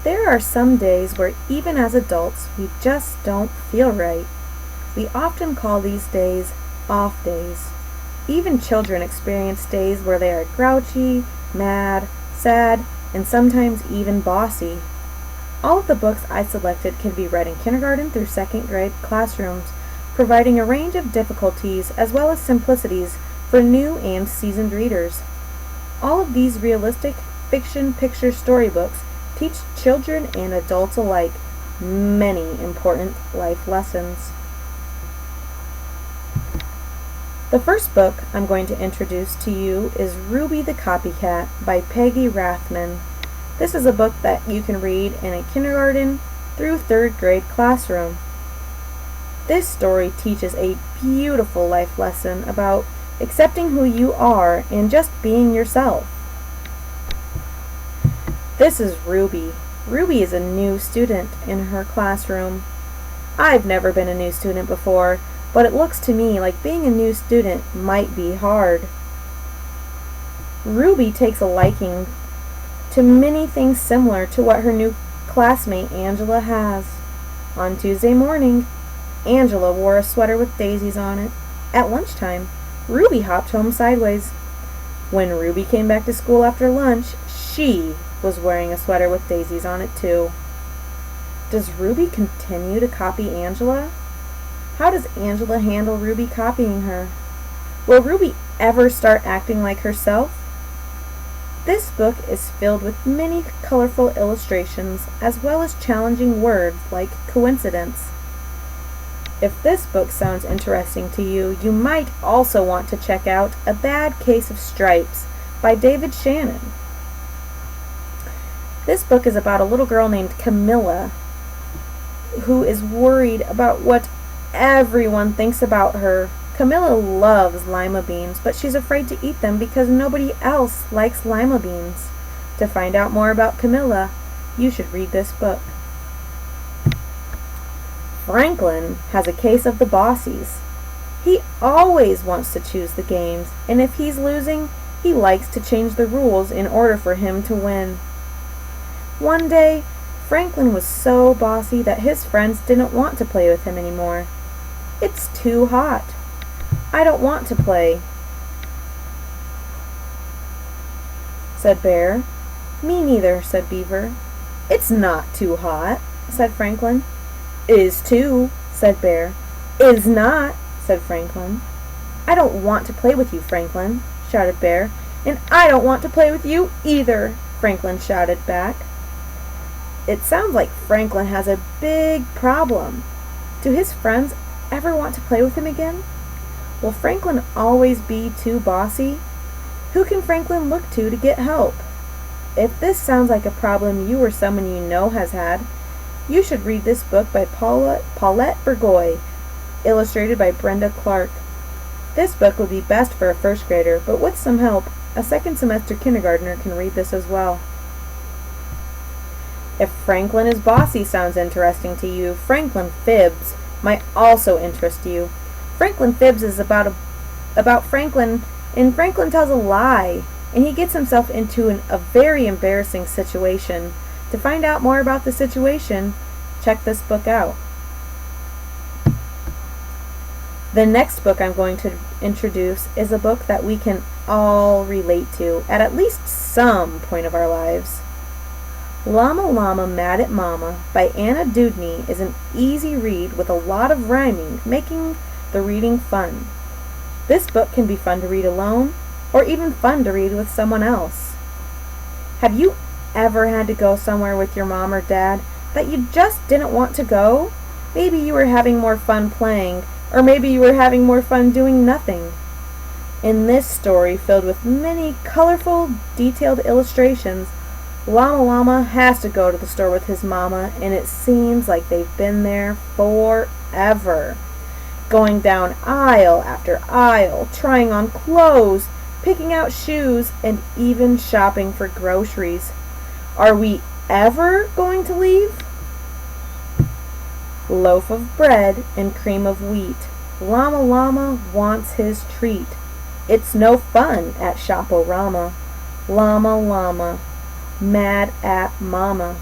There are some days where even as adults we just don't feel right. We often call these days off days. Even children experience days where they are grouchy, mad, sad, and sometimes even bossy. All of the books I selected can be read in kindergarten through second grade classrooms, providing a range of difficulties as well as simplicities for new and seasoned readers. All of these realistic fiction picture storybooks teach children and adults alike many important life lessons. The first book I'm going to introduce to you is Ruby the Copycat by Peggy Rathman. This is a book that you can read in a kindergarten through third grade classroom. This story teaches a beautiful life lesson about accepting who you are and just being yourself. This is Ruby. Ruby is a new student in her classroom. I've never been a new student before, but it looks to me like being a new student might be hard. Ruby takes a liking to many things similar to what her new classmate Angela has. On Tuesday morning, Angela wore a sweater with daisies on it. At lunchtime, Ruby hopped home sideways. When Ruby came back to school after lunch, she was wearing a sweater with daisies on it too. Does Ruby continue to copy Angela? How does Angela handle Ruby copying her? Will Ruby ever start acting like herself? This book is filled with many colorful illustrations as well as challenging words like coincidence. If this book sounds interesting to you, you might also want to check out A Bad Case of Stripes by David Shannon. This book is about a little girl named Camilla who is worried about what everyone thinks about her. Camilla loves lima beans, but she's afraid to eat them because nobody else likes lima beans. To find out more about Camilla, you should read this book. Franklin has a case of the bossies. He always wants to choose the games, and if he's losing, he likes to change the rules in order for him to win. One day, Franklin was so bossy that his friends didn't want to play with him anymore. "It's too hot. I don't want to play," said Bear. "Me neither," said Beaver. "It's not too hot," said Franklin. "Is too," said Bear. "Is not," said Franklin. "I don't want to play with you, Franklin," shouted Bear. "And I don't want to play with you either," Franklin shouted back. It sounds like Franklin has a big problem. Do his friends ever want to play with him again? Will Franklin always be too bossy? Who can Franklin look to get help? If this sounds like a problem you or someone you know has had, you should read this book by Paulette Burgoy, illustrated by Brenda Clark. This book would be best for a first grader, but with some help, a second semester kindergartner can read this as well. If Franklin is bossy sounds interesting to you, Franklin Fibs might also interest you. Franklin Fibs is about Franklin, and Franklin tells a lie, and he gets himself into a very embarrassing situation. To find out more about the situation, check this book out. The next book I'm going to introduce is a book that we can all relate to at least some point of our lives. Llama Llama Mad at Mama by Anna Dewdney is an easy read with a lot of rhyming, making the reading fun. This book can be fun to read alone, or even fun to read with someone else. Have you ever had to go somewhere with your mom or dad that you just didn't want to go? Maybe you were having more fun playing, or maybe you were having more fun doing nothing. In this story, filled with many colorful, detailed illustrations, Llama Llama has to go to the store with his mama, and it seems like they've been there forever. Going down aisle after aisle, trying on clothes, picking out shoes, and even shopping for groceries. Are we ever going to leave? Loaf of bread and cream of wheat. Llama Llama wants his treat. It's no fun at Shop-O-Rama. Llama Llama, mad at Mama.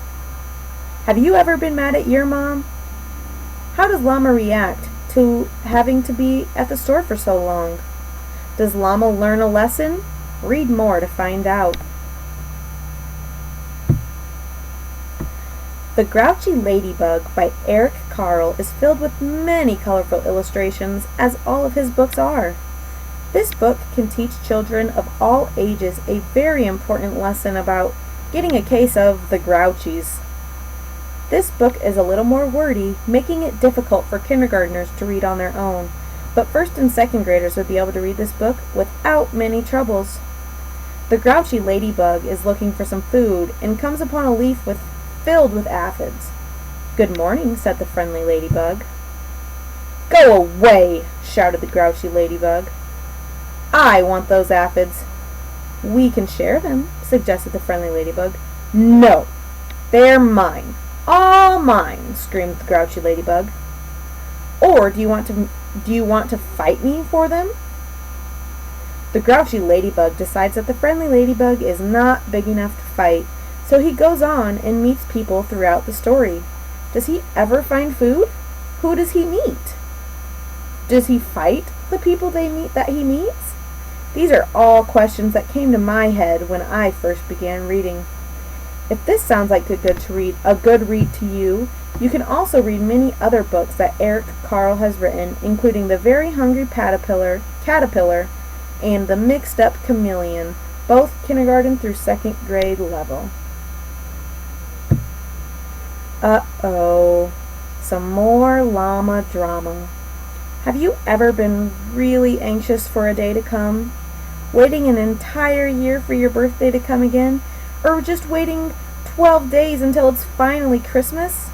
Have you ever been mad at your mom? How does Llama react to having to be at the store for so long? Does Llama learn a lesson? Read more to find out. The Grouchy Ladybug by Eric Carle is filled with many colorful illustrations, as all of his books are. This book can teach children of all ages a very important lesson about getting a case of the Grouchies. This book is a little more wordy, making it difficult for kindergartners to read on their own, but first and second graders would be able to read this book without many troubles. The Grouchy Ladybug is looking for some food and comes upon a leaf filled with aphids. "Good morning," said the friendly ladybug. "Go away!" shouted the Grouchy Ladybug. "I want those aphids." "We can share them," suggested the friendly ladybug. "No, they're mine. All mine!" screamed the Grouchy Ladybug. "Or do you want to fight me for them?" The Grouchy Ladybug decides that the friendly ladybug is not big enough to fight, so he goes on and meets people throughout the story. Does he ever find food? Who does he meet? Does he fight the people that he meets? These are all questions that came to my head when I first began reading. If this sounds like a good read to you, you can also read many other books that Eric Carle has written, including The Very Hungry Caterpillar, and The Mixed Up Chameleon, both kindergarten through second grade level. Uh-oh, some more llama drama. Have you ever been really anxious for a day to come? Waiting an entire year for your birthday to come again? Or just waiting 12 days until it's finally Christmas?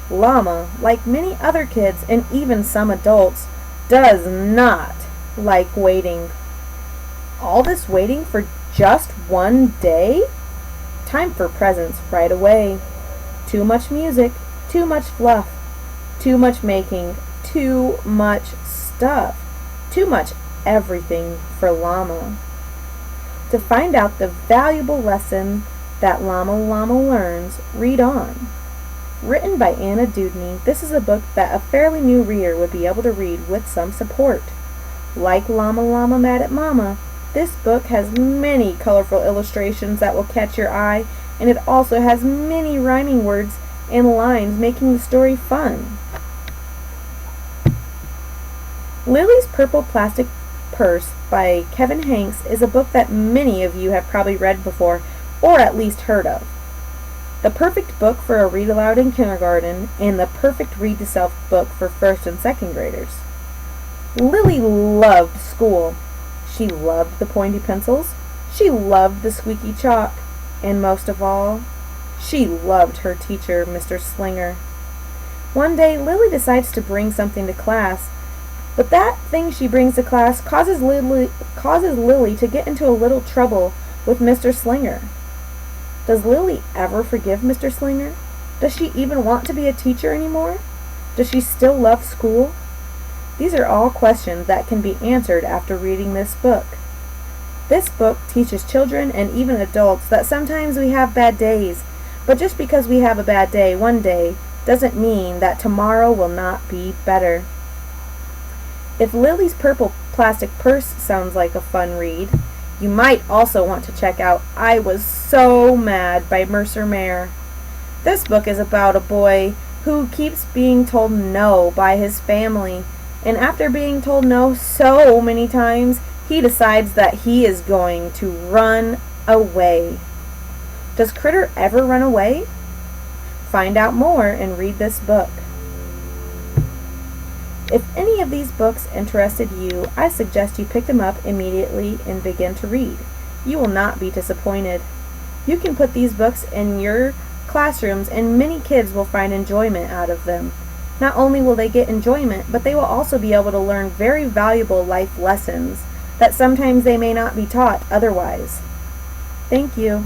Llama, like many other kids and even some adults, does not like waiting. All this waiting for just one day? Time for presents right away. Too much music, too much fluff, too much making, too much stuff, too much everything for Llama. To find out the valuable lesson that Llama learns, read on. Written by Anna Dewdney, this is a book that a fairly new reader would be able to read with some support. Like Llama Mad at Mama, this book has many colorful illustrations that will catch your eye, and it also has many rhyming words and lines, making the story fun. Lily's Purple Plastic Purse by Kevin Hanks is a book that many of you have probably read before, or at least heard of. The perfect book for a read aloud in kindergarten, and the perfect read to self book for first and second graders. Lily loved school. She loved the pointy pencils. She loved the squeaky chalk. And most of all, she loved her teacher, Mr. Slinger. One day, Lily decides to bring something to class, but that thing she brings to class causes Lily to get into a little trouble with Mr. Slinger. Does Lily ever forgive Mr. Slinger? Does she even want to be a teacher anymore? Does she still love school? These are all questions that can be answered after reading this book. This book teaches children and even adults that sometimes we have bad days, but just because we have a bad day one day doesn't mean that tomorrow will not be better. If Lily's Purple Plastic Purse sounds like a fun read, you might also want to check out I Was So Mad by Mercer Mayer. This book is about a boy who keeps being told no by his family, and after being told no so many times, he decides that he is going to run away. Does Critter ever run away? Find out more and read this book. If any of these books interested you, I suggest you pick them up immediately and begin to read. You will not be disappointed. You can put these books in your classrooms and many kids will find enjoyment out of them. Not only will they get enjoyment, but they will also be able to learn very valuable life lessons that sometimes they may not be taught otherwise. Thank you.